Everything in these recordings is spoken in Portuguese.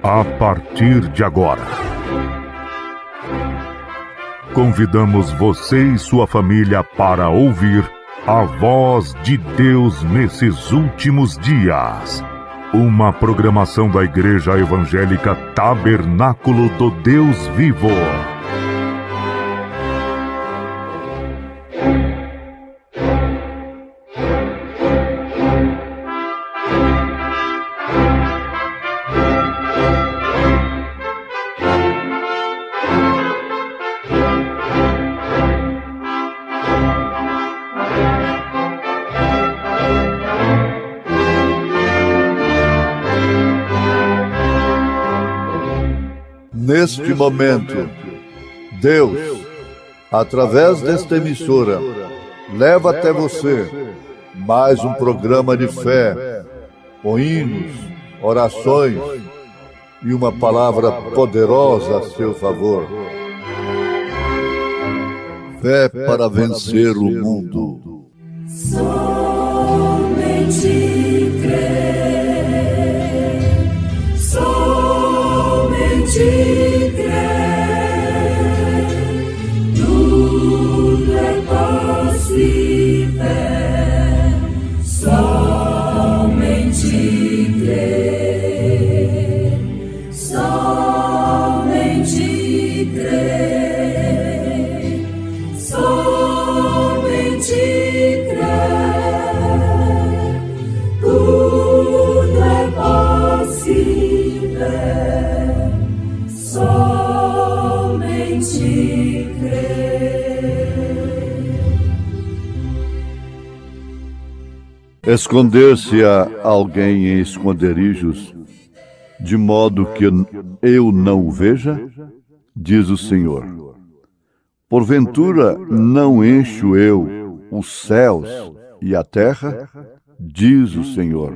A partir de agora, convidamos você e sua família para ouvir a voz de Deus nesses últimos dias. Uma programação da Igreja Evangélica Tabernáculo do Deus Vivo. Neste momento, Deus, através desta emissora, leva até você mais um programa de fé, com hinos, orações e uma palavra poderosa a seu favor. Fé para vencer o mundo. Somente crer, somente tudo é possível, somente crer, somente crer, somente crer, tudo é possível, somente crer. Esconder-se a alguém em esconderijos, de modo que eu não o veja, diz o Senhor. Porventura não encho eu os céus e a terra, diz o Senhor.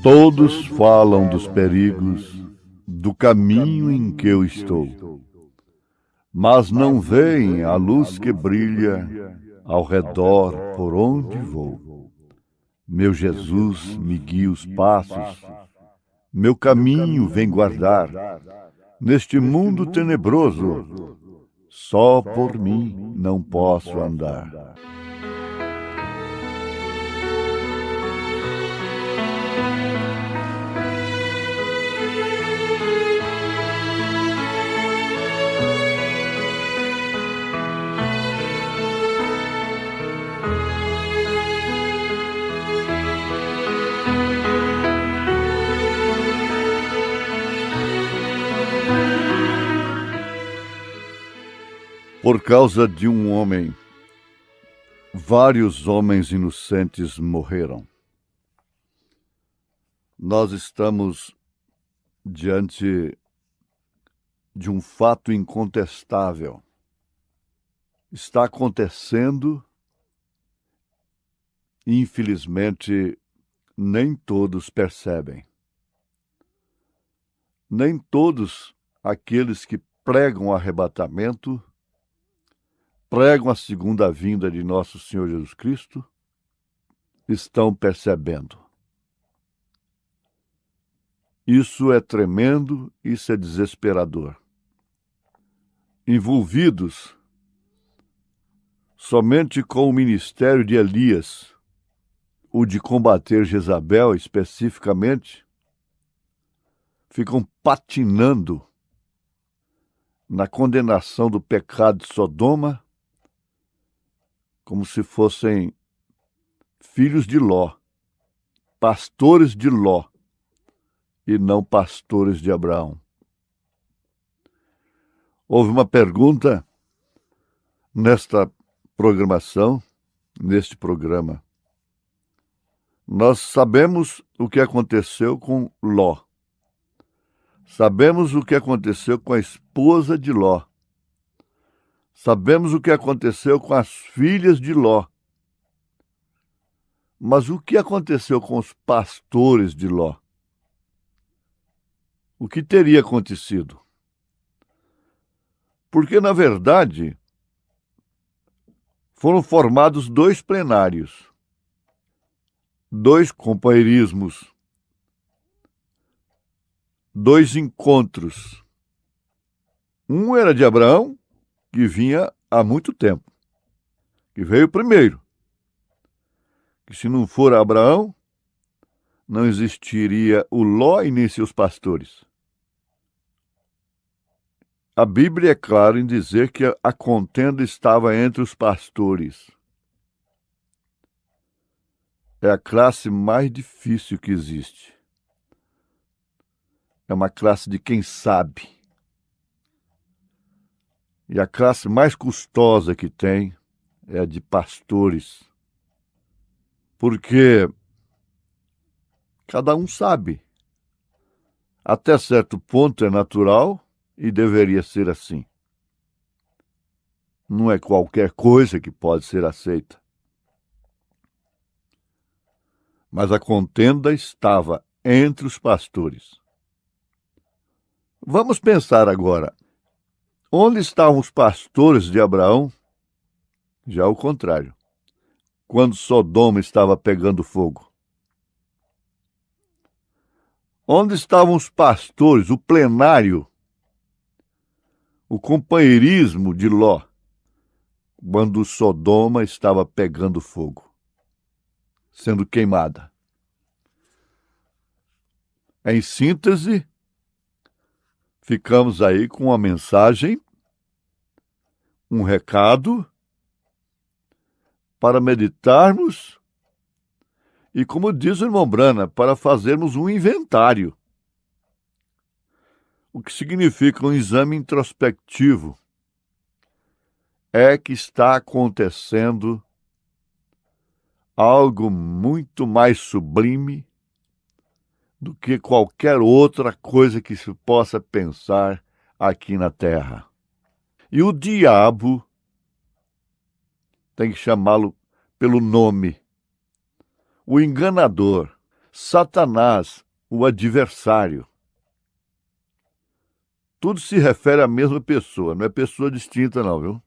Todos falam dos perigos do caminho em que eu estou, mas não veem a luz que brilha ao redor por onde vou. Meu Jesus me guia os passos, meu caminho vem guardar. Neste mundo tenebroso, só por mim não posso andar. Por causa de um homem, vários homens inocentes morreram. Nós estamos diante de um fato incontestável. Está acontecendo e, infelizmente, nem todos percebem. Nem todos aqueles que pregam o arrebatamento, pregam a segunda vinda de nosso Senhor Jesus Cristo, estão percebendo. Isso é tremendo, isso é desesperador. Envolvidos somente com o ministério de Elias, o de combater Jezabel especificamente, ficam patinando na condenação do pecado de Sodoma, como se fossem filhos de Ló, pastores de Ló, e não pastores de Abraão. Houve uma pergunta nesta programação, neste programa, nós sabemos o que aconteceu com Ló. Sabemos o que aconteceu com a esposa de Ló. Sabemos o que aconteceu com as filhas de Ló. Mas o que aconteceu com os pastores de Ló? O que teria acontecido? Porque, na verdade, foram formados 2 plenários, 2 companheirismos, 2 encontros. Um era de Abraão, que vinha há muito tempo, que veio primeiro. Que se não for Abraão, não existiria o Ló e nem seus pastores. A Bíblia é clara em dizer que a contenda estava entre os pastores. É a classe mais difícil que existe. É uma classe de quem sabe. E a classe mais custosa que tem é a de pastores. Porque cada um sabe. Até certo ponto é natural e deveria ser assim. Não é qualquer coisa que pode ser aceita. Mas a contenda estava entre os pastores. Vamos pensar agora. Onde estavam os pastores de Abraão? Já o contrário. Quando Sodoma estava pegando fogo. Onde estavam os pastores, o plenário, o companheirismo de Ló, quando Sodoma estava pegando fogo, sendo queimada? Em síntese, ficamos aí com uma mensagem, um recado, para meditarmos e, como diz o irmão Brana, para fazermos um inventário. O que significa um exame introspectivo é que está acontecendo algo muito mais sublime do que qualquer outra coisa que se possa pensar aqui na Terra. E o diabo, tem que chamá-lo pelo nome, o enganador, Satanás, o adversário. Tudo se refere à mesma pessoa, não é pessoa distinta não, viu?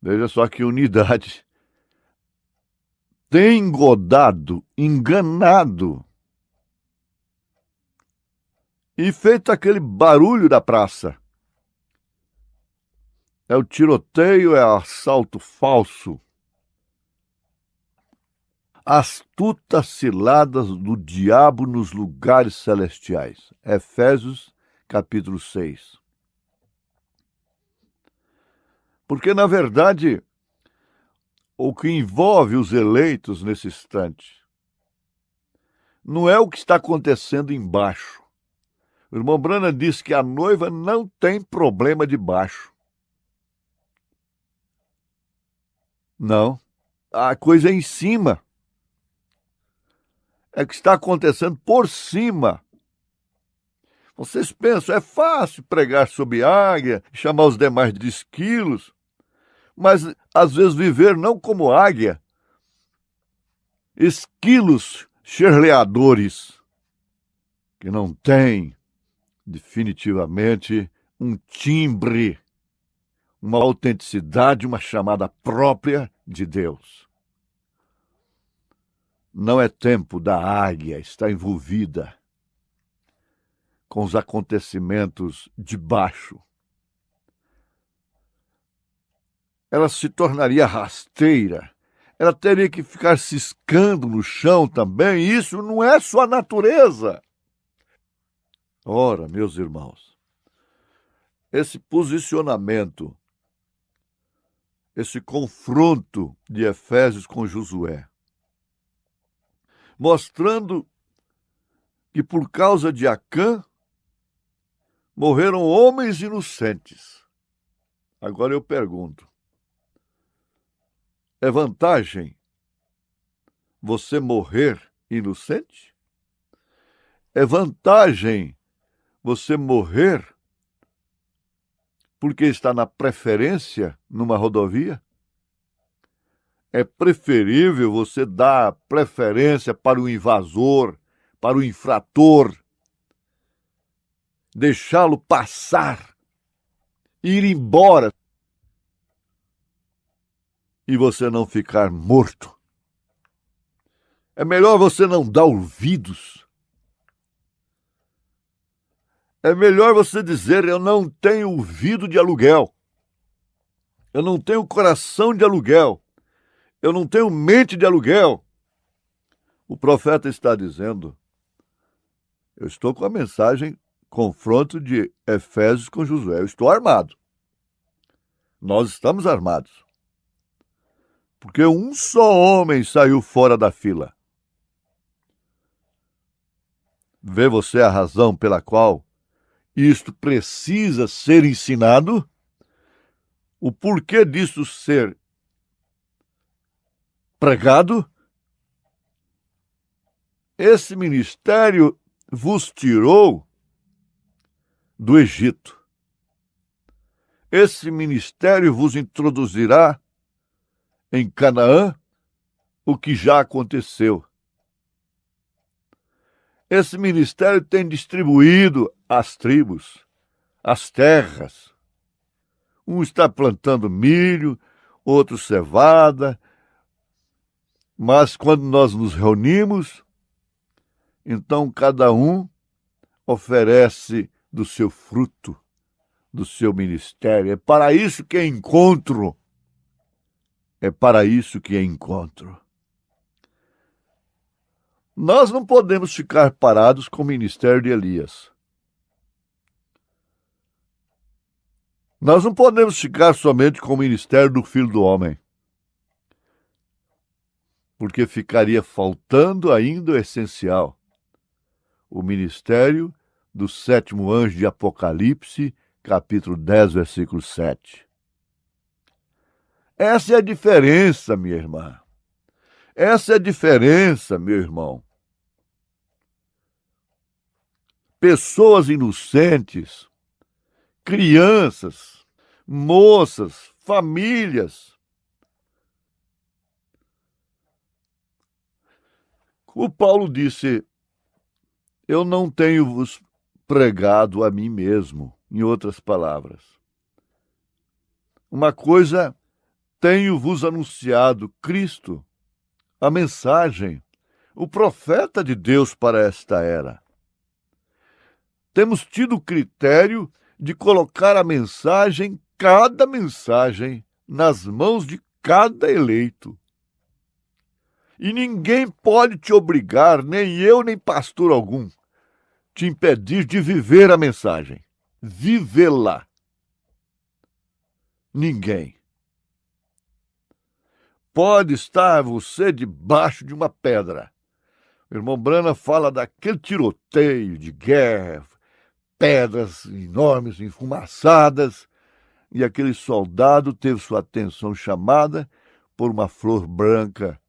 Veja só que unidade. Tem engodado, enganado e feito aquele barulho da praça. É o tiroteio, é o assalto falso. Astutas ciladas do diabo nos lugares celestiais. Efésios, capítulo 6. Porque, na verdade, o que envolve os eleitos nesse instante não é o que está acontecendo embaixo. O irmão Brana disse que a noiva não tem problema de baixo. Não, a coisa é em cima. É o que está acontecendo por cima. Vocês pensam, é fácil pregar sobre águia, chamar os demais de esquilos, mas às vezes viver não como águia, esquilos xerleadores, que não têm definitivamente um timbre, uma autenticidade, uma chamada própria de Deus. Não é tempo da águia estar envolvida com os acontecimentos de baixo. Ela se tornaria rasteira, ela teria que ficar ciscando no chão também, e isso não é sua natureza. Ora, meus irmãos, esse posicionamento, esse confronto de Efésios com Josué, mostrando que por causa de Acã morreram homens inocentes. Agora eu pergunto, é vantagem você morrer inocente? É vantagem você morrer porque está na preferência numa rodovia? É preferível você dar preferência para o invasor, para o infrator, deixá-lo passar, ir embora e você não ficar morto. É melhor você não dar ouvidos. É melhor você dizer: eu não tenho ouvido de aluguel. Eu não tenho coração de aluguel. Eu não tenho mente de aluguel. O profeta está dizendo, eu estou com a mensagem, confronto de Efésios com Josué. Eu estou armado. Nós estamos armados. Porque um só homem saiu fora da fila. Vê você a razão pela qual isto precisa ser ensinado? O porquê disso ser pregado? Esse ministério vos tirou do Egito. Esse ministério vos introduzirá em Canaã o que já aconteceu. Esse ministério tem distribuído as tribos, as terras. Um está plantando milho, outro cevada, mas quando nós nos reunimos, então cada um oferece do seu fruto, do seu ministério. É para isso que é encontro. É para isso que é encontro. Nós não podemos ficar parados com o ministério de Elias. Nós não podemos ficar somente com o ministério do Filho do Homem. Porque ficaria faltando ainda o essencial. O ministério do sétimo anjo de Apocalipse, capítulo 10, versículo 7. Essa é a diferença, minha irmã. Essa é a diferença, meu irmão. Pessoas inocentes, crianças, moças, famílias. O Paulo disse, eu não tenho vos pregado a mim mesmo, em outras palavras. Uma coisa tenho vos anunciado, Cristo, a mensagem, o profeta de Deus para esta era. Temos tido o critério de colocar a mensagem, cada mensagem, nas mãos de cada eleito. E ninguém pode te obrigar, nem eu, nem pastor algum, te impedir de viver a mensagem. Vivê-la. Ninguém. Pode estar você debaixo de uma pedra. O irmão Brana fala daquele tiroteio de guerra, pedras enormes, enfumaçadas, e aquele soldado teve sua atenção chamada por uma flor branca,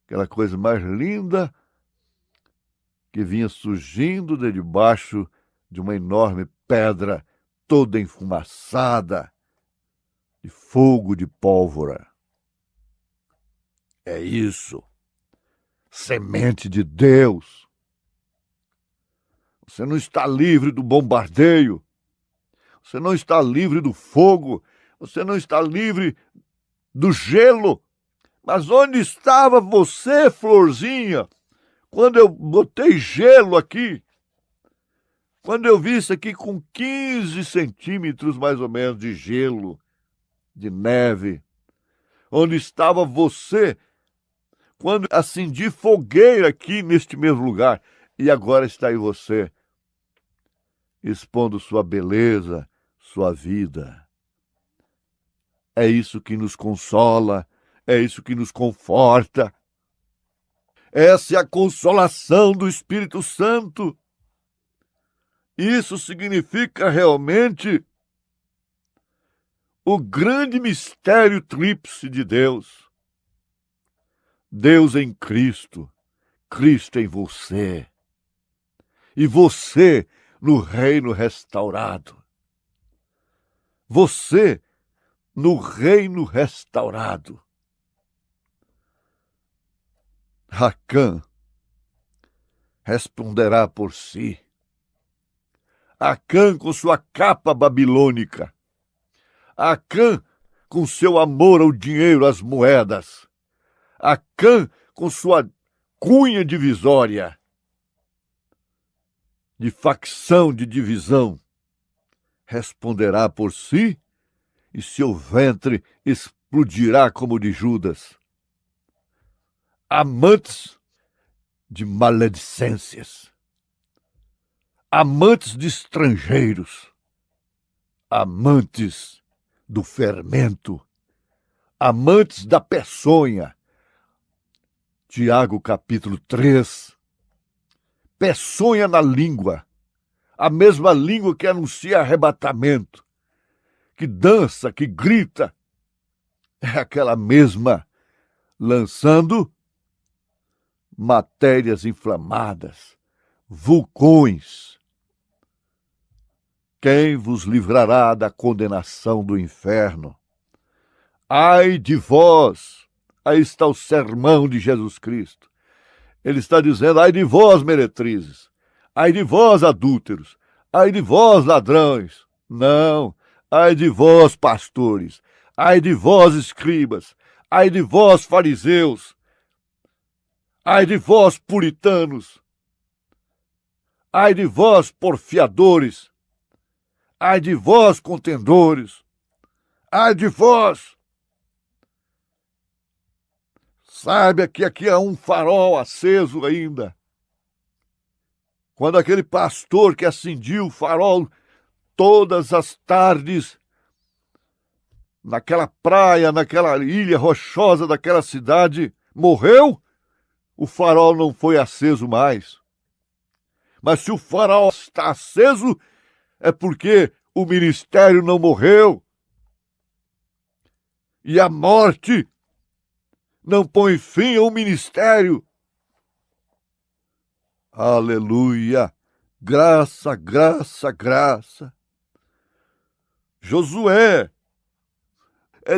aquela coisa mais linda que vinha surgindo de debaixo de uma enorme pedra toda enfumaçada, de fogo de pólvora. É isso. Semente de Deus. Você não está livre do bombardeio. Você não está livre do fogo. Você não está livre do gelo. Mas onde estava você, florzinha, quando eu botei gelo aqui? Quando eu vi isso aqui com 15 centímetros, mais ou menos, de gelo, de neve. Onde estava você quando acendi fogueira aqui neste mesmo lugar? E agora está aí você, expondo sua beleza, sua vida. É isso que nos consola, é isso que nos conforta. Essa é a consolação do Espírito Santo. Isso significa realmente o grande mistério tríplice de Deus. Deus em Cristo, Cristo em você, e você no reino restaurado. Você no reino restaurado. Racã responderá por si. Acã com sua capa babilônica. Acã com seu amor ao dinheiro, às moedas. Acã com sua cunha divisória, de facção, de divisão, responderá por si e seu ventre explodirá como o de Judas. Amantes de maledicências, amantes de estrangeiros, amantes do fermento, amantes da peçonha. Tiago capítulo 3, peçonha na língua, a mesma língua que anuncia arrebatamento, que dança, que grita, é aquela mesma lançando matérias inflamadas, vulcões. Quem vos livrará da condenação do inferno? Ai de vós! Aí está o sermão de Jesus Cristo. Ele está dizendo, ai de vós, meretrizes, ai de vós, adúlteros, ai de vós, ladrões. Não, ai de vós, pastores, ai de vós, escribas, ai de vós, fariseus, ai de vós, puritanos, ai de vós, porfiadores, ai de vós, contendores, ai de vós. Saiba que aqui há um farol aceso ainda. Quando aquele pastor que acendia o farol todas as tardes, naquela praia, naquela ilha rochosa daquela cidade, morreu, o farol não foi aceso mais. Mas se o farol está aceso, é porque o ministério não morreu. E a morte não põe fim ao ministério. Aleluia! Graça, graça, graça. Josué,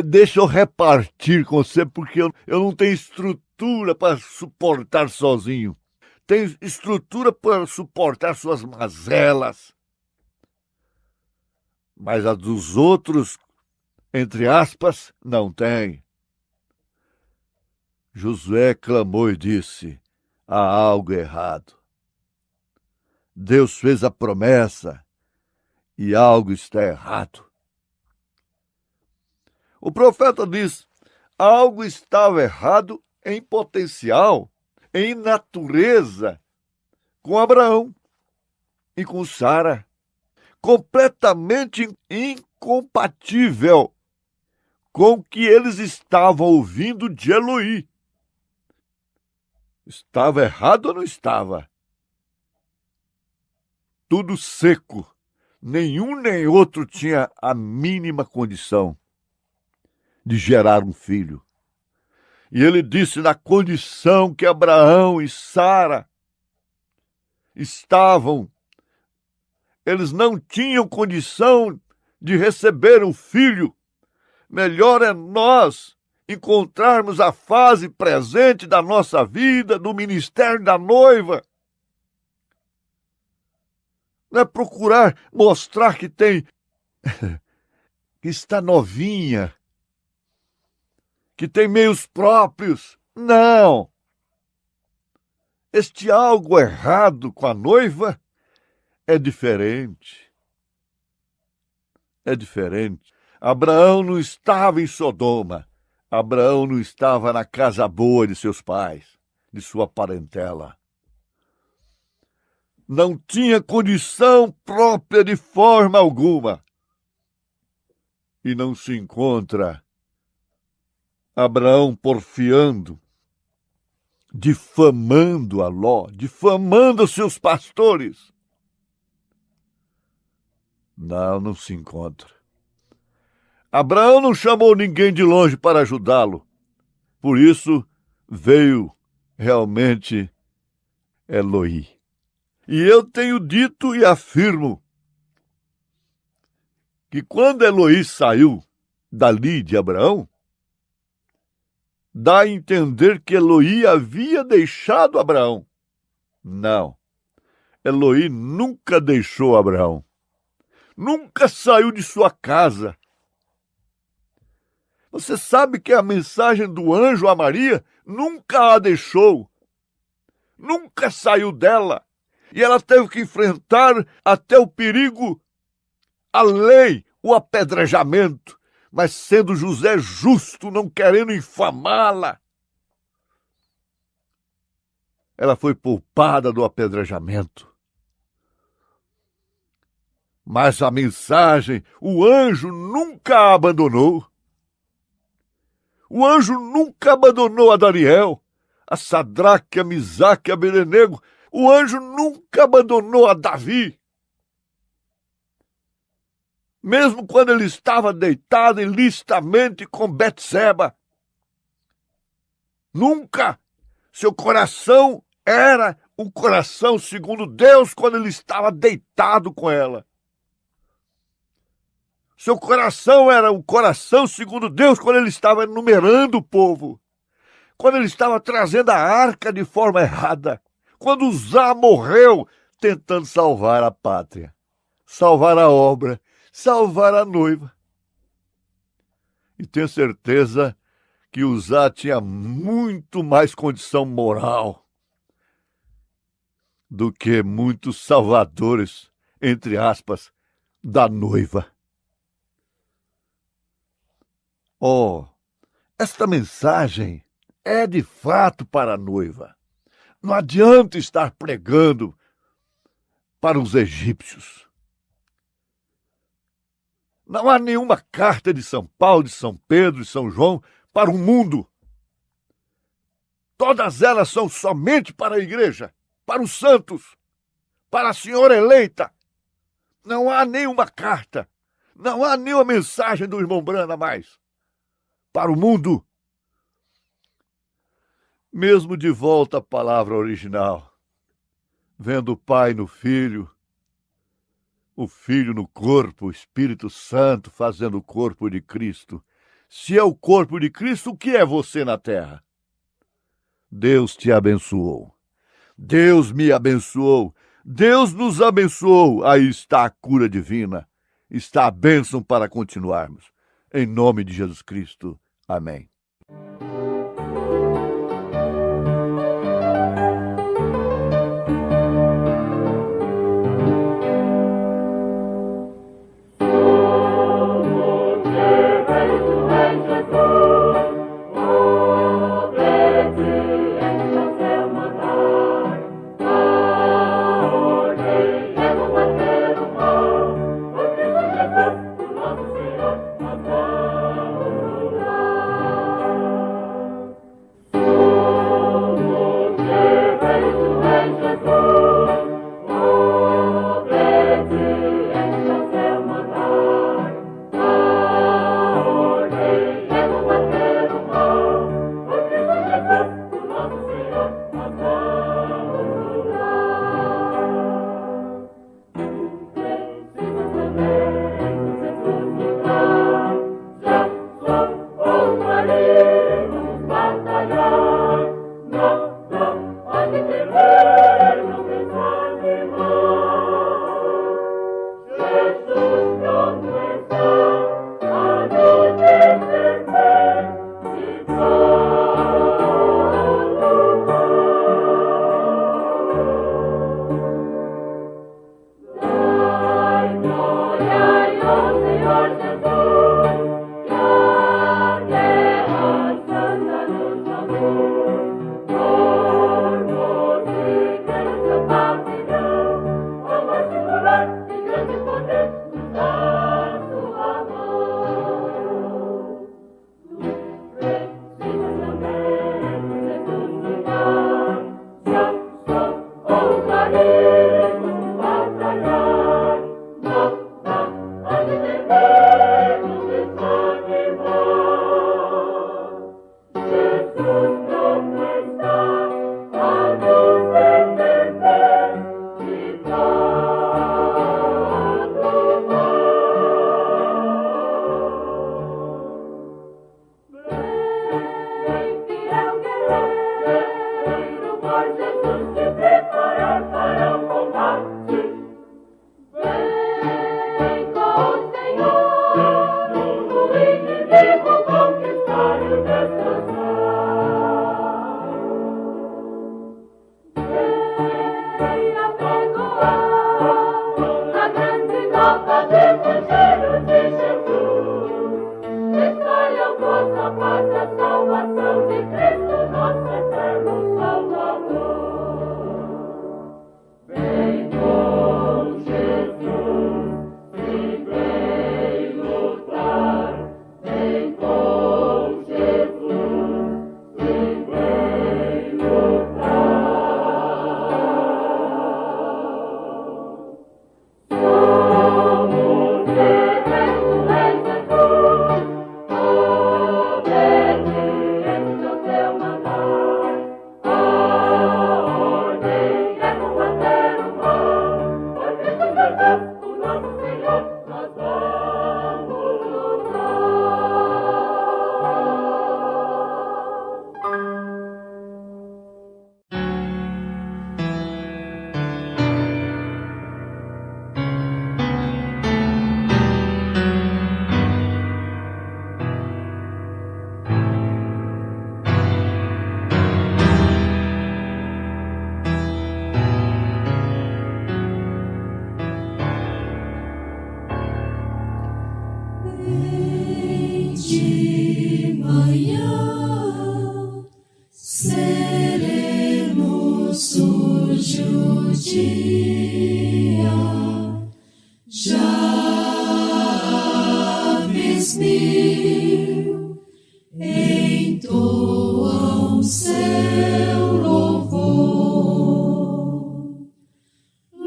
deixa eu repartir com você, porque eu não tenho estrutura para suportar sozinho. Tenho estrutura para suportar suas mazelas. Mas a dos outros, entre aspas, não tem. Josué clamou e disse, há algo errado. Deus fez a promessa e algo está errado. O profeta diz, algo estava errado em potencial, em natureza, com Abraão e com Sara. Completamente incompatível com o que eles estavam ouvindo de Eloí. Estava errado ou não estava? Tudo seco. Nenhum nem outro tinha a mínima condição de gerar um filho. E ele disse na condição que Abraão e Sara estavam, eles não tinham condição de receber um filho. Melhor é nós encontrarmos a fase presente da nossa vida, do ministério da noiva. Não é procurar mostrar que tem, que está novinha, que tem meios próprios. Não! Este algo errado com a noiva é diferente. É diferente. Abraão não estava em Sodoma. Abraão não estava na casa boa de seus pais, de sua parentela. Não tinha condição própria de forma alguma. E não se encontra Abraão porfiando, difamando a Ló, difamando seus pastores. Não se encontra. Abraão não chamou ninguém de longe para ajudá-lo. Por isso veio realmente Eloi. E eu tenho dito e afirmo que quando Eloi saiu dali de Abraão, dá a entender que Eloi havia deixado Abraão. Não. Eloi nunca deixou Abraão. Nunca saiu de sua casa. Você sabe que a mensagem do anjo a Maria nunca a deixou. Nunca saiu dela. E ela teve que enfrentar até o perigo, a lei, o apedrejamento. Mas sendo José justo, não querendo infamá-la, ela foi poupada do apedrejamento. Mas a mensagem, o anjo nunca a abandonou. O anjo nunca abandonou a Daniel, a Sadraque, a Misaque, a Abednego. O anjo nunca abandonou a Davi. Mesmo quando ele estava deitado ilicitamente com Betseba. Nunca. Seu coração era um coração segundo Deus quando ele estava deitado com ela. Seu coração era um coração segundo Deus quando ele estava numerando o povo. Quando ele estava trazendo a arca de forma errada. Quando Uzá morreu tentando salvar a pátria, salvar a obra, salvar a noiva. E tenho certeza que Uzá tinha muito mais condição moral do que muitos salvadores, entre aspas, da noiva. Oh, esta mensagem é de fato para a noiva. Não adianta estar pregando para os egípcios. Não há nenhuma carta de São Paulo, de São Pedro, de São João para o mundo. Todas elas são somente para a igreja, para os santos, para a senhora eleita. Não há nenhuma carta, não há nenhuma mensagem do irmão Brana mais para o mundo. Mesmo de volta à palavra original, vendo o Pai no Filho, o Filho no corpo, o Espírito Santo fazendo o corpo de Cristo. Se é o corpo de Cristo, o que é você na terra? Deus te abençoou. Deus me abençoou. Deus nos abençoou. Aí está a cura divina. Está a bênção para continuarmos. Em nome de Jesus Cristo. Amém. dia, Javes mil entoam seu louvor,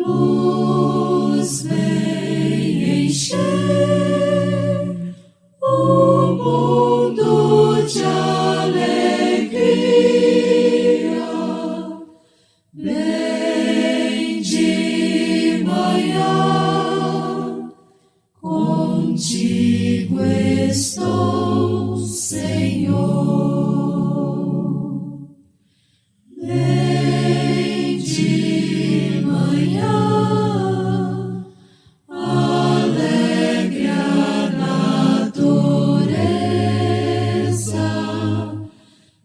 luz vem encher o mundo de alegria, bem de manhã, contigo estou, Senhor. Bem de manhã, alegre a natureza,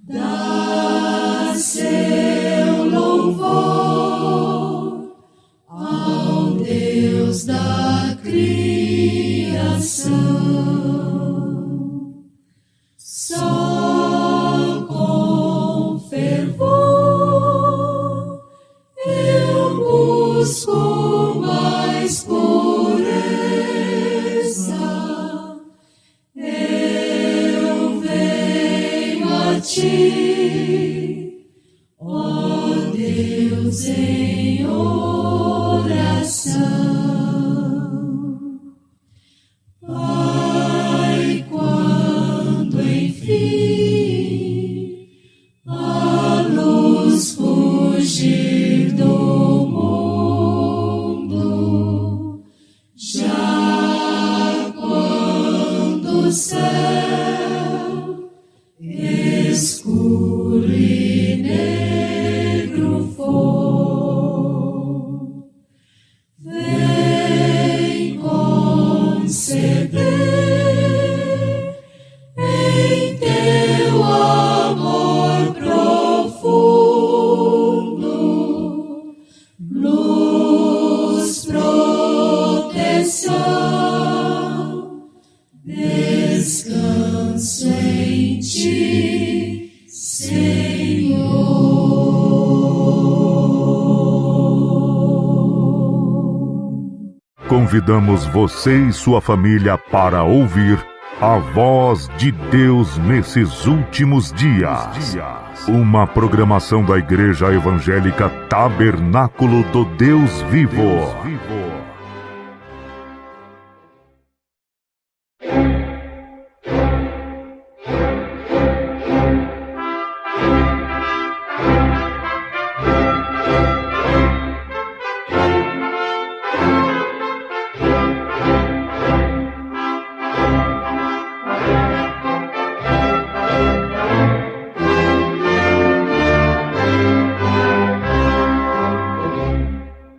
dá seu louvor ao Deus da criação. Só com fervor eu busco mais pureza, eu venho a ti, ó Deus, em oração. Pai, quando enfim a luz fugir do mundo, já quando o céu escuro e negro for, vem conceder em teu amor profundo luz, proteção, descanso em ti, Senhor. Convidamos você e sua família para ouvir a voz de Deus nesses últimos dias. Uma programação da Igreja Evangélica Tabernáculo do Deus Vivo.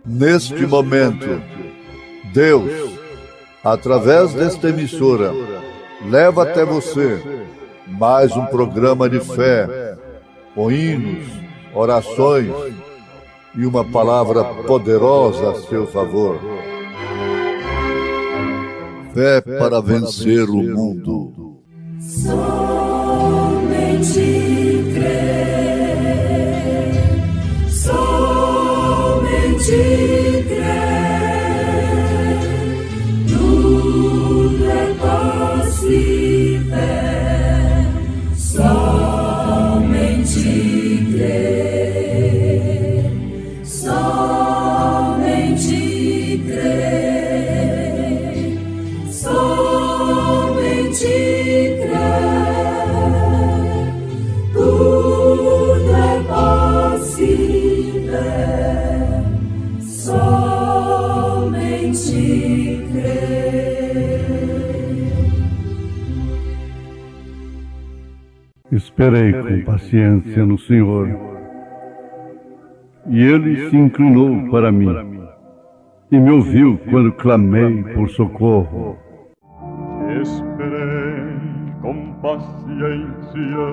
Neste momento, Deus, através desta emissora, leva até você mais um programa de fé, com hinos, orações e uma palavra poderosa a seu favor. Fé para vencer o mundo. Somente crer, somente crer, tudo é possível, somente crer, somente crer, somente crer, tudo é possível, somente crer. Esperei com paciência no Senhor, e Ele se inclinou para mim, e me ouviu quando clamei por socorro. Esperei com paciência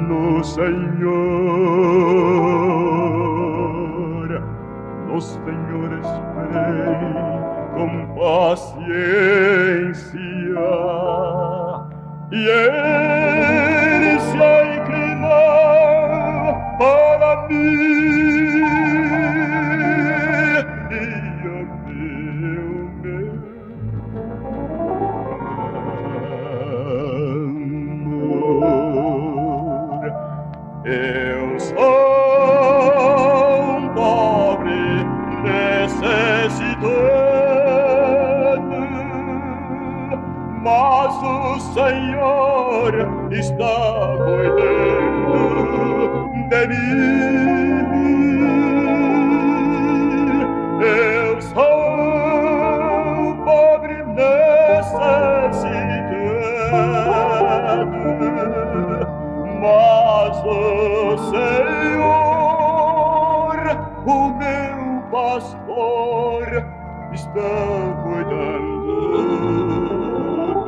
no Senhor. No Senhor esperei com paciência, e Ele se inclinou para mim o Senhor está cuidando de mim. Eu sou pobre necessitado, mas o Senhor, o meu pastor, está cuidando de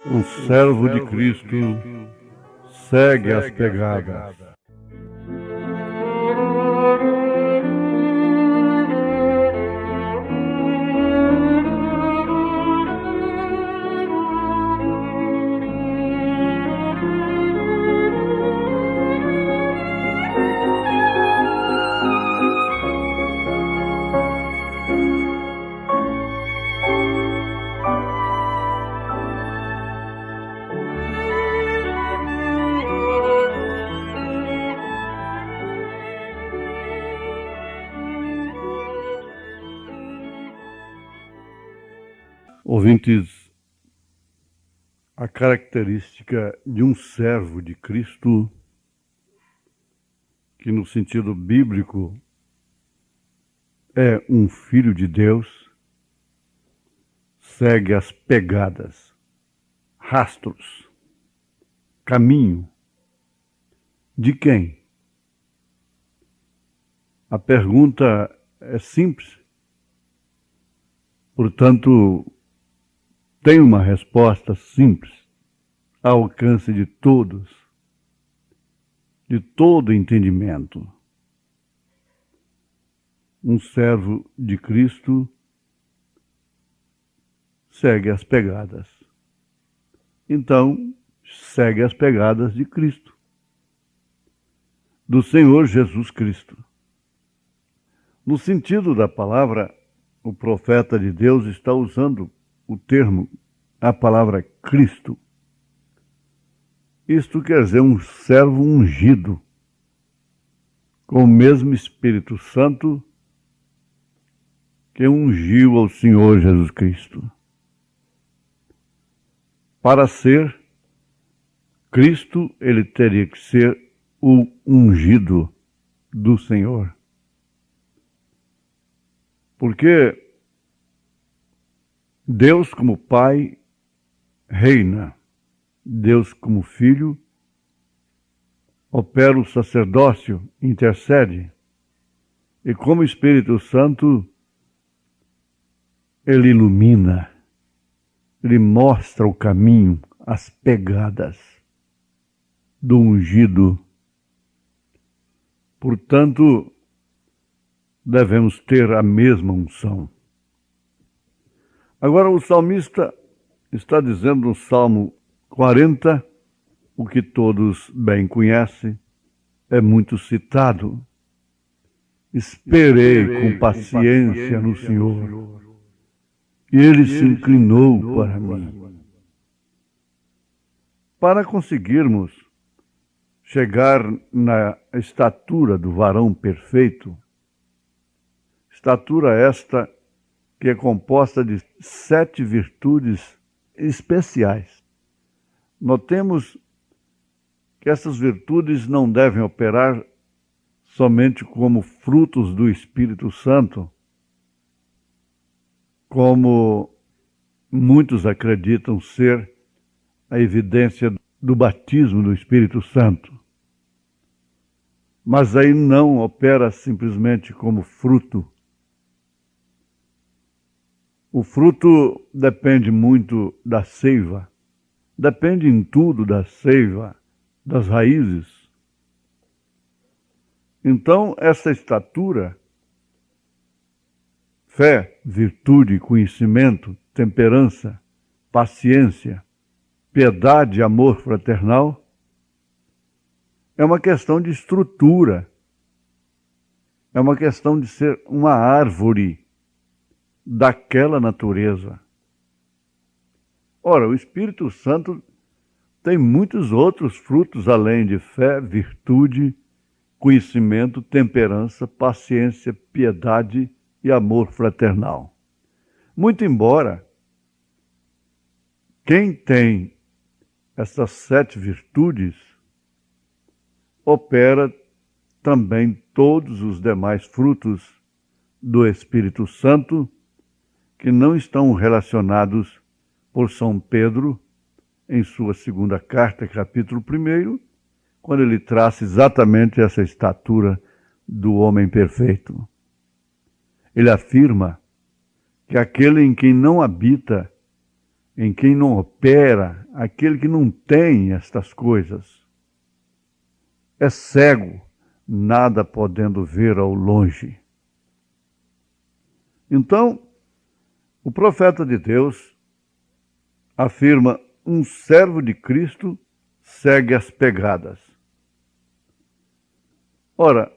O servo de Cristo segue as pegadas. Ouvintes, a característica de um servo de Cristo, que no sentido bíblico é um filho de Deus, segue as pegadas, rastros, caminho. De quem? A pergunta é simples, portanto, tem uma resposta simples, ao alcance de todos, de todo entendimento. Um servo de Cristo segue as pegadas. Então, segue as pegadas de Cristo, do Senhor Jesus Cristo. No sentido da palavra, o profeta de Deus está usando o termo, a palavra Cristo. Isto quer dizer um servo ungido, com o mesmo Espírito Santo que ungiu ao Senhor Jesus Cristo. Para ser Cristo, ele teria que ser o ungido do Senhor. Porque Deus como Pai reina, Deus como Filho opera o sacerdócio, intercede, e como Espírito Santo ele ilumina, ele mostra o caminho, as pegadas do ungido. Portanto, devemos ter a mesma unção. Agora o salmista está dizendo no Salmo 40, o que todos bem conhecem, é muito citado. Esperei com paciência no Senhor, e Ele se inclinou para mim. Para conseguirmos chegar na estatura do varão perfeito, estatura esta que é composta de 7 virtudes especiais. Notemos que essas virtudes não devem operar somente como frutos do Espírito Santo, como muitos acreditam ser a evidência do batismo do Espírito Santo. Mas aí não opera simplesmente como fruto. O fruto depende muito da seiva, depende em tudo da seiva, das raízes. Então, essa estatura, fé, virtude, conhecimento, temperança, paciência, piedade e amor fraternal, é uma questão de estrutura, é uma questão de ser uma árvore daquela natureza. Ora, o Espírito Santo tem muitos outros frutos além de fé, virtude, conhecimento, temperança, paciência, piedade e amor fraternal. Muito embora quem tem essas 7 virtudes opera também todos os demais frutos do Espírito Santo que não estão relacionados por São Pedro em sua segunda carta, capítulo 1, quando ele traça exatamente essa estatura do homem perfeito. Ele afirma que aquele em quem não habita, em quem não opera, aquele que não tem estas coisas, é cego, nada podendo ver ao longe. Então, o profeta de Deus afirma: um servo de Cristo segue as pegadas. Ora,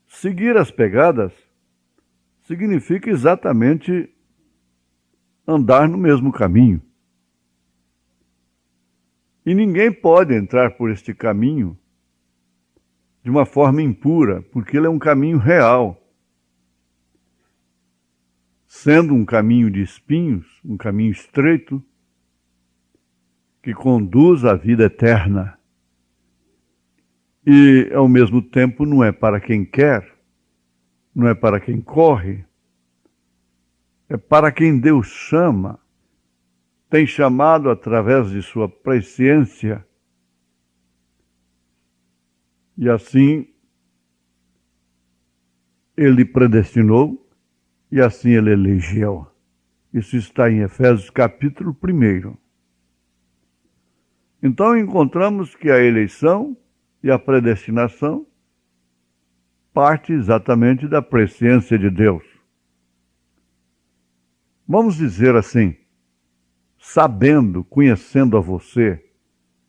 seguir as pegadas significa exatamente andar no mesmo caminho. E ninguém pode entrar por este caminho de uma forma impura, porque ele é um caminho real. Sendo um caminho de espinhos, um caminho estreito, que conduz à vida eterna. E, ao mesmo tempo, não é para quem quer, não é para quem corre, é para quem Deus chama, tem chamado através de sua presciência. E assim, ele predestinou, e assim ele elegeu. Isso está em Efésios capítulo 1. Então encontramos que a eleição e a predestinação parte exatamente da presciência de Deus. Vamos dizer assim, sabendo, conhecendo a você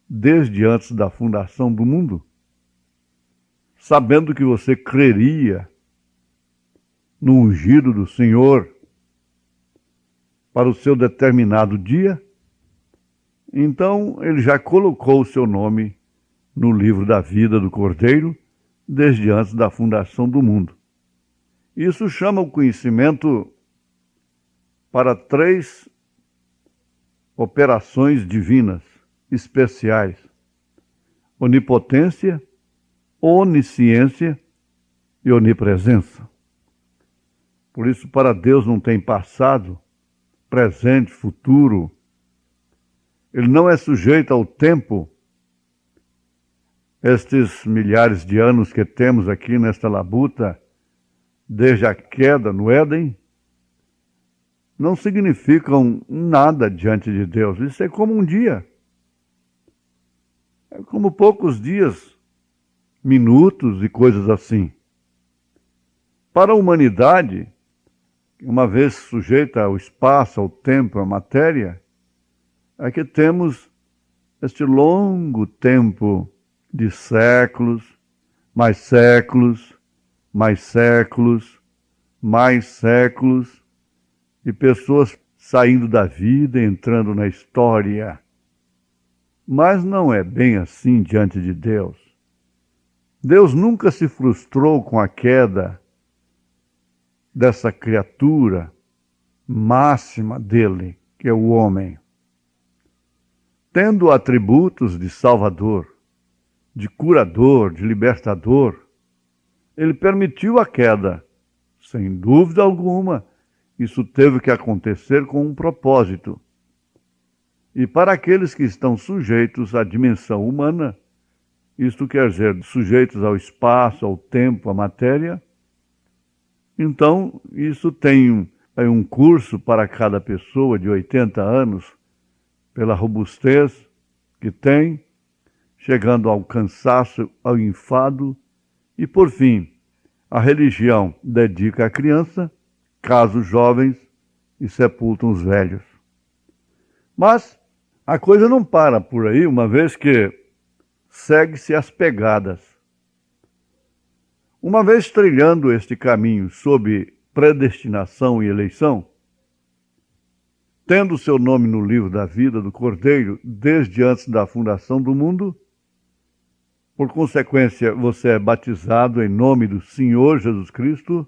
desde antes da fundação do mundo, sabendo que você creria no ungido do Senhor para o seu determinado dia, então ele já colocou o seu nome no livro da vida do Cordeiro desde antes da fundação do mundo. Isso chama o conhecimento para 3 operações divinas especiais: onipotência, onisciência e onipresença. Por isso, para Deus não tem passado, presente, futuro. Ele não é sujeito ao tempo. Estes milhares de anos que temos aqui nesta labuta, desde a queda no Éden, não significam nada diante de Deus. Isso é como um dia. É como poucos dias, minutos e coisas assim. Para a humanidade, uma vez sujeita ao espaço, ao tempo, à matéria, é que temos este longo tempo de séculos, mais séculos, mais séculos, mais séculos, e pessoas saindo da vida, entrando na história. Mas não é bem assim diante de Deus. Deus nunca se frustrou com a queda dessa criatura máxima dele, que é o homem. tendo atributos de Salvador, de curador, de libertador, ele permitiu a queda. Sem dúvida alguma, isso teve que acontecer com um propósito. E para aqueles que estão sujeitos à dimensão humana, isto quer dizer, sujeitos ao espaço, ao tempo, à matéria, então isso tem um curso para cada pessoa de 80 anos, pela robustez que tem, chegando ao cansaço, ao enfado, e por fim, a religião dedica a criança, casa os jovens e sepulta os velhos. Mas a coisa não para por aí, uma vez que segue-se as pegadas. Uma vez trilhando este caminho sob predestinação e eleição, tendo seu nome no livro da vida do Cordeiro desde antes da fundação do mundo, por consequência, você é batizado em nome do Senhor Jesus Cristo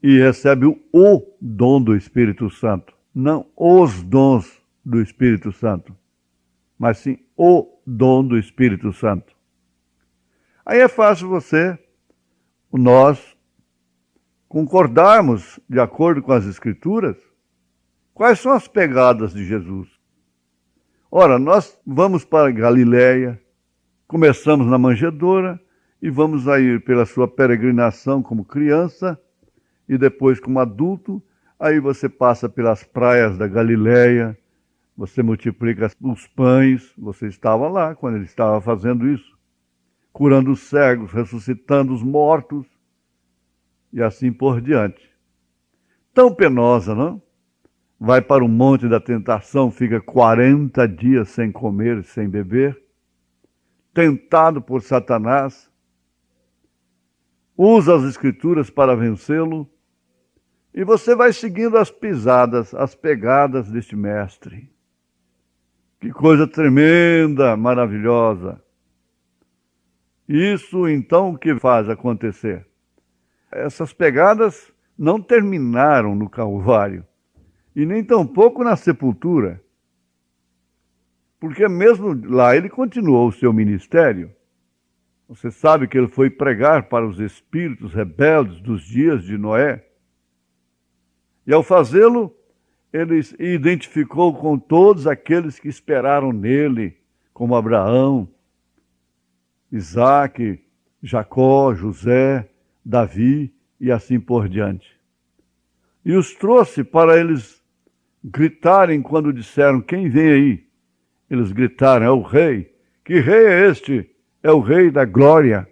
e recebe o dom do Espírito Santo. Não os dons do Espírito Santo, mas sim o dom do Espírito Santo. Aí é fácil nós concordarmos, de acordo com as Escrituras, quais são as pegadas de Jesus. Ora, nós vamos para Galiléia, começamos na manjedoura e vamos aí pela sua peregrinação como criança e depois como adulto. Aí você passa pelas praias da Galiléia, você multiplica os pães, você estava lá quando ele estava fazendo isso, curando os cegos, ressuscitando os mortos e assim por diante. Tão penosa, não? Vai para o monte da tentação, fica 40 dias sem comer e sem beber, tentado por Satanás, usa as Escrituras para vencê-lo, e você vai seguindo as pisadas, as pegadas deste mestre. Que coisa tremenda, maravilhosa. Isso, então, o que faz acontecer? Essas pegadas não terminaram no Calvário, e nem tampouco na sepultura, porque mesmo lá ele continuou o seu ministério. Você sabe que ele foi pregar para os espíritos rebeldes dos dias de Noé, e ao fazê-lo, ele identificou com todos aqueles que esperaram nele, como Abraão, Isaque, Jacó, José, Davi e assim por diante. E os trouxe para eles gritarem quando disseram: quem vem aí? Eles gritaram: é o rei. Que rei é este? É o rei da glória.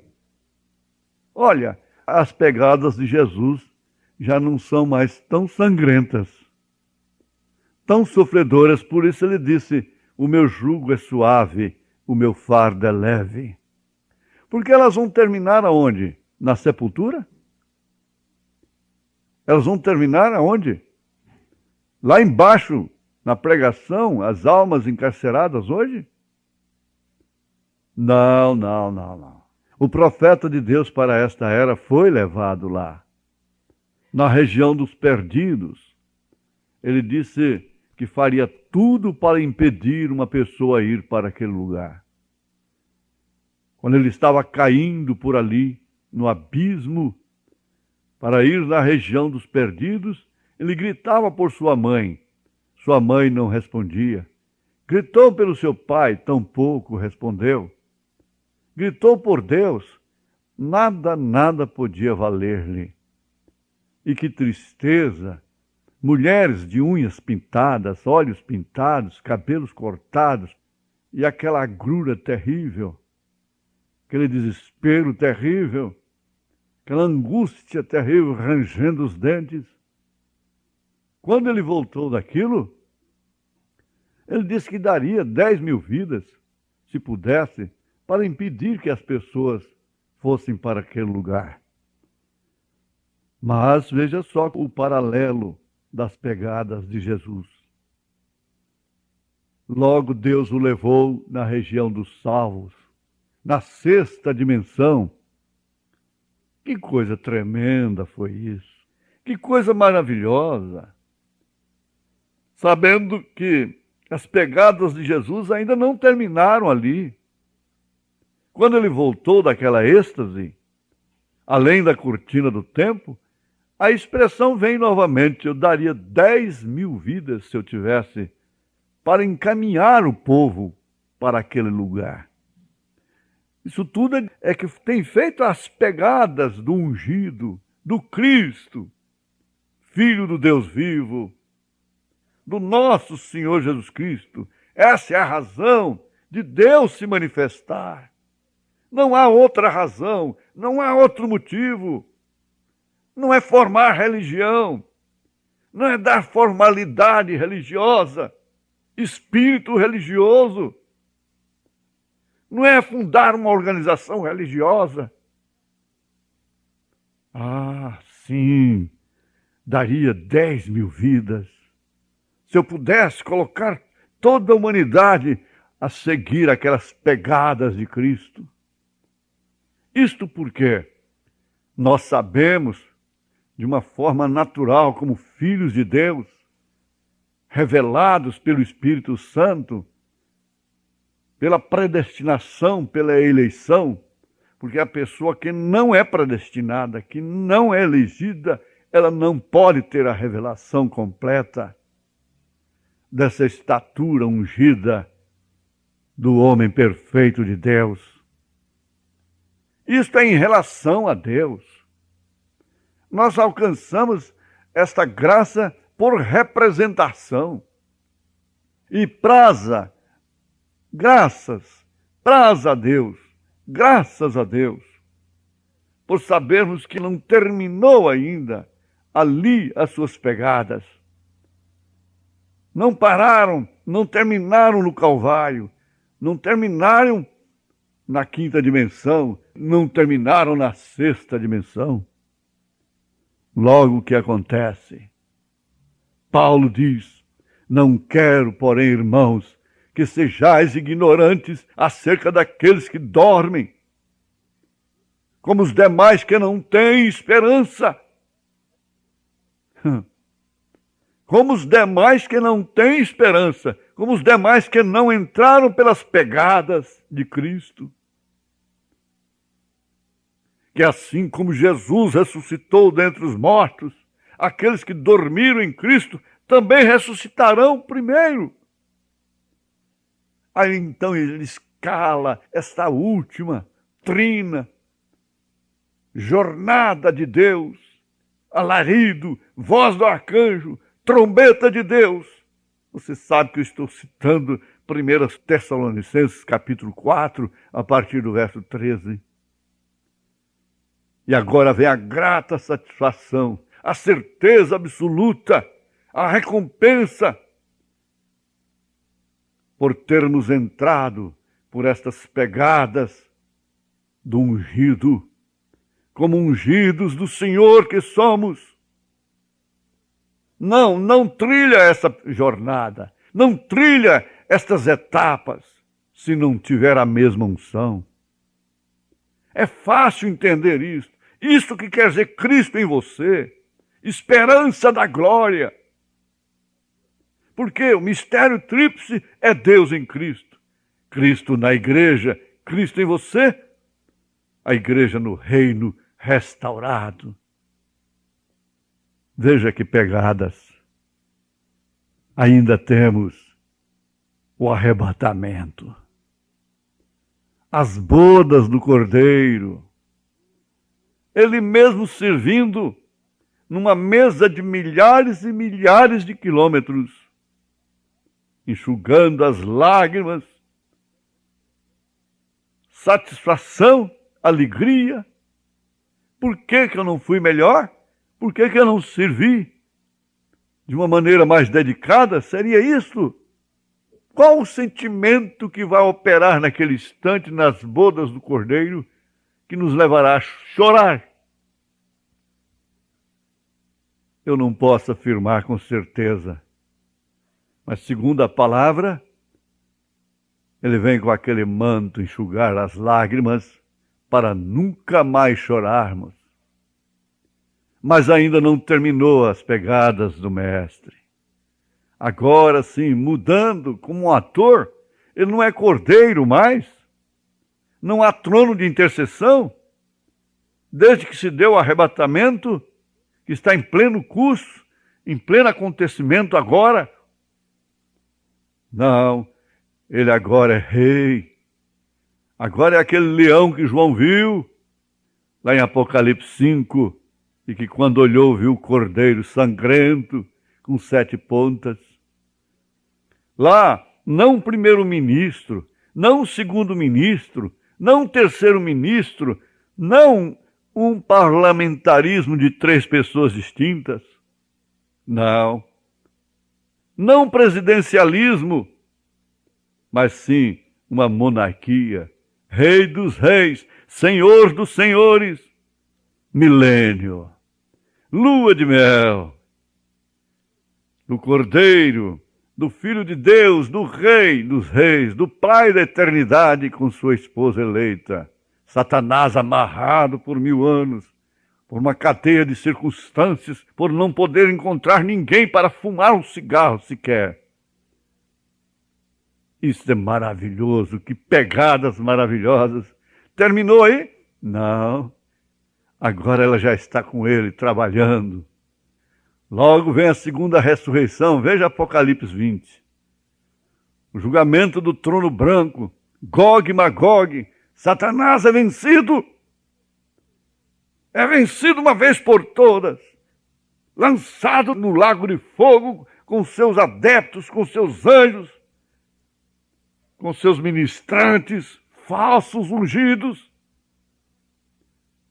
Olha, as pegadas de Jesus já não são mais tão sangrentas, tão sofredoras. Por isso ele disse: o meu jugo é suave, o meu fardo é leve. Porque elas vão terminar aonde? Na sepultura? Elas vão terminar aonde? Lá embaixo, na pregação, as almas encarceradas hoje? Não, não, não, não. O profeta de Deus para esta era foi levado lá, na região dos perdidos. Ele disse que faria tudo para impedir uma pessoa a ir para aquele lugar. Quando ele estava caindo por ali, no abismo, para ir na região dos perdidos, ele gritava por sua mãe. Sua mãe não respondia. Gritou pelo seu pai, tampouco respondeu. Gritou por Deus, nada podia valer-lhe. E que tristeza! Mulheres de unhas pintadas, olhos pintados, cabelos cortados, e aquela agrura terrível, aquele desespero terrível, aquela angústia terrível, rangendo os dentes. Quando ele voltou daquilo, ele disse que daria 10.000 vidas, se pudesse, para impedir que as pessoas fossem para aquele lugar. Mas veja só o paralelo das pegadas de Jesus. Logo Deus o levou na região dos salvos, na sexta dimensão. Que coisa tremenda foi isso! Que coisa maravilhosa! Sabendo que As pegadas de Jesus ainda não terminaram ali. Quando ele voltou daquela êxtase, além da cortina do templo, a expressão vem novamente: eu daria 10.000 vidas se eu tivesse para encaminhar o povo para aquele lugar. Isso tudo é que tem feito as pegadas do ungido, do Cristo, Filho do Deus vivo, do nosso Senhor Jesus Cristo. Essa é a razão de Deus se manifestar. Não há outra razão, não há outro motivo. Não é formar religião, não é dar formalidade religiosa, espírito religioso. Não é fundar uma organização religiosa. Ah, sim, daria 10.000 vidas se eu pudesse colocar toda a humanidade a seguir aquelas pegadas de Cristo. Isto porque nós sabemos, de uma forma natural, como filhos de Deus, revelados pelo Espírito Santo, pela predestinação, pela eleição, porque a pessoa que não é predestinada, que não é elegida, ela não pode ter a revelação completa dessa estatura ungida do homem perfeito de Deus. Isto é em relação a Deus. Nós alcançamos esta graça por representação. E praza a Deus, graças a Deus, por sabermos que não terminou ainda ali as suas pegadas. Não pararam, não terminaram no Calvário, não terminaram na quinta dimensão, não terminaram na sexta dimensão. Logo o que acontece? Paulo diz: não quero, porém, irmãos, que sejais ignorantes acerca daqueles que dormem, como os demais que não têm esperança. Como os demais que não têm esperança, como os demais que não entraram pelas pegadas de Cristo. Que assim como Jesus ressuscitou dentre os mortos, aqueles que dormiram em Cristo também ressuscitarão primeiro. Aí então ele escala esta última trina, jornada de Deus, alarido, voz do arcanjo, trombeta de Deus. Você sabe que eu estou citando 1 Tessalonicenses capítulo 4, a partir do verso 13. E agora vem a grata satisfação, a certeza absoluta, a recompensa por termos entrado por estas pegadas do ungido, como ungidos do Senhor que somos. Não trilha essa jornada, não trilha estas etapas, se não tiver a mesma unção. É fácil entender isso. Isso que quer dizer Cristo em você, esperança da glória. Porque o mistério tríplice é Deus em Cristo. Cristo na igreja, Cristo em você, a igreja no reino restaurado. Veja que pegadas. Ainda temos o arrebatamento, as bodas do Cordeiro, ele mesmo servindo numa mesa de milhares e milhares de quilômetros, enxugando as lágrimas, satisfação, alegria. Por que eu não fui melhor? Por que eu não servi de uma maneira mais dedicada? Seria isso? Qual o sentimento que vai operar naquele instante nas bodas do Cordeiro que nos levará a chorar? Eu não posso afirmar com certeza, mas segundo a palavra, ele vem com aquele manto enxugar as lágrimas para nunca mais chorarmos. Mas ainda não terminou as pegadas do Mestre. agora sim, mudando como um ator, ele não é cordeiro mais, não há trono de intercessão, desde que se deu o arrebatamento, que está em pleno curso, em pleno acontecimento agora. Não, ele agora é rei, agora é aquele leão que João viu, lá em Apocalipse 5, e que quando olhou viu o cordeiro sangrento, com 7 pontas. Lá, não o primeiro-ministro, não o segundo-ministro, não o terceiro-ministro, não um parlamentarismo de 3 pessoas distintas. Não presidencialismo, mas sim uma monarquia, rei dos reis, senhor dos senhores, milênio, lua de mel, do Cordeiro, do Filho de Deus, do Rei dos reis, do Pai da eternidade com sua esposa eleita. Satanás amarrado por 1000 anos, por uma cadeia de circunstâncias, por não poder encontrar ninguém para fumar um cigarro sequer. Isso é maravilhoso, que pegadas maravilhosas. Terminou aí? Não. Agora ela já está com ele, trabalhando. Logo vem a segunda ressurreição, veja Apocalipse 20. O julgamento do trono branco, Gog e Magog, Satanás é vencido. É vencido uma vez por todas. Lançado no lago de fogo com seus adeptos, com seus anjos, com seus ministrantes, falsos ungidos.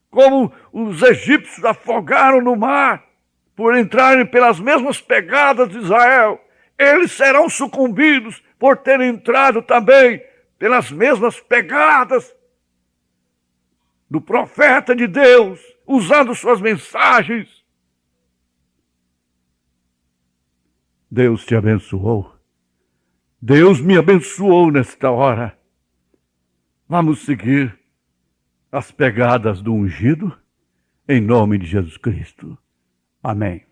Como os egípcios afogaram no mar, por entrarem pelas mesmas pegadas de Israel, eles serão sucumbidos por terem entrado também pelas mesmas pegadas do profeta de Deus, usando suas mensagens. Deus te abençoou. Deus me abençoou nesta hora. Vamos seguir as pegadas do ungido, em nome de Jesus Cristo. Amém.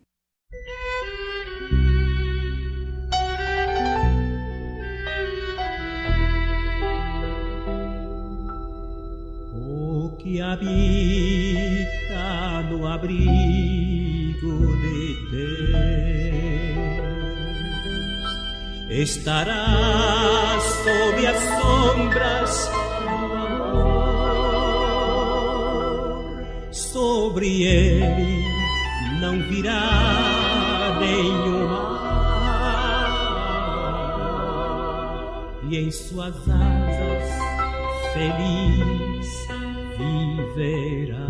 O que habita no abrigo de Deus estará sob as sombras do amor. Sobre ele não virá nenhum mal, e em suas asas feliz viverá.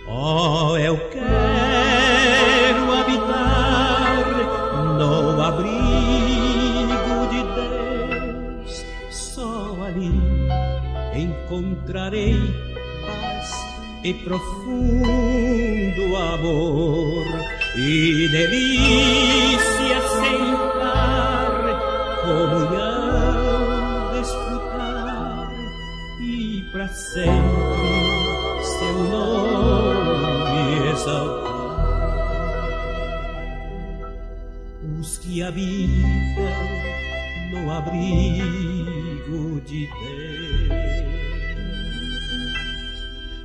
Oh, eu quero habitar no abrigo de Deus, só ali encontrarei e profundo amor e delícia sem par, comunhão desfrutar e para sempre seu nome exaltar. Os que habitam no abrigo de Deus,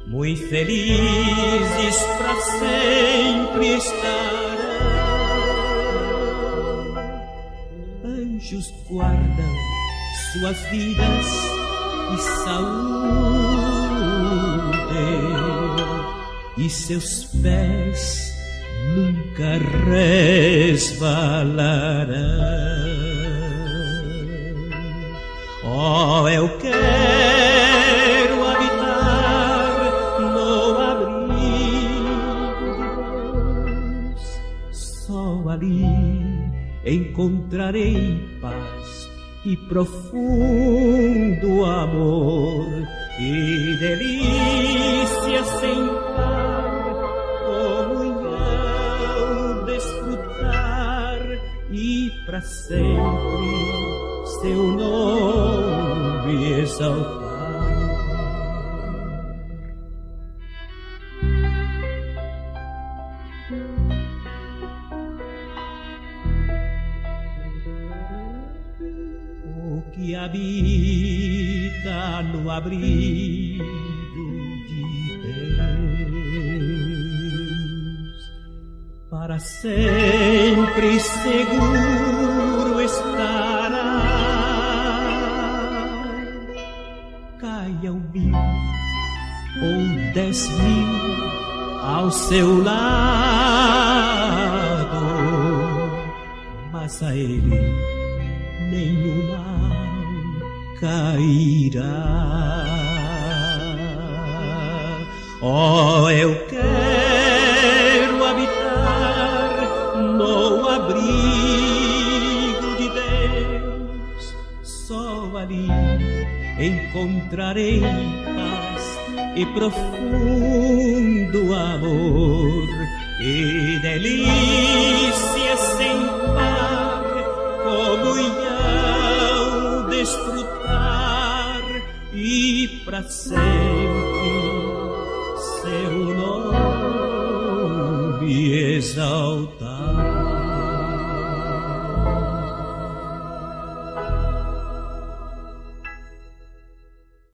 muito felizes para sempre estarão. Anjos guardam suas vidas e saúde, e seus pés nunca resvalarão. Oh, eu quero habitar no abrigo de Deus, só ali encontrarei paz e profundo amor e delícia sem par, comunhão desfrutar e para sempre seu nome exaltar. que habita no abrigo de Deus, para sempre seguro estará. Caia 1.000 ou 10.000 ao seu lado, mas a ele nenhum mal cairá. Oh, eu quero habitar no abrigo de Deus, só ali encontrarei paz e profundo amor e delícias sem par, comunhão, desfrutar e pra sempre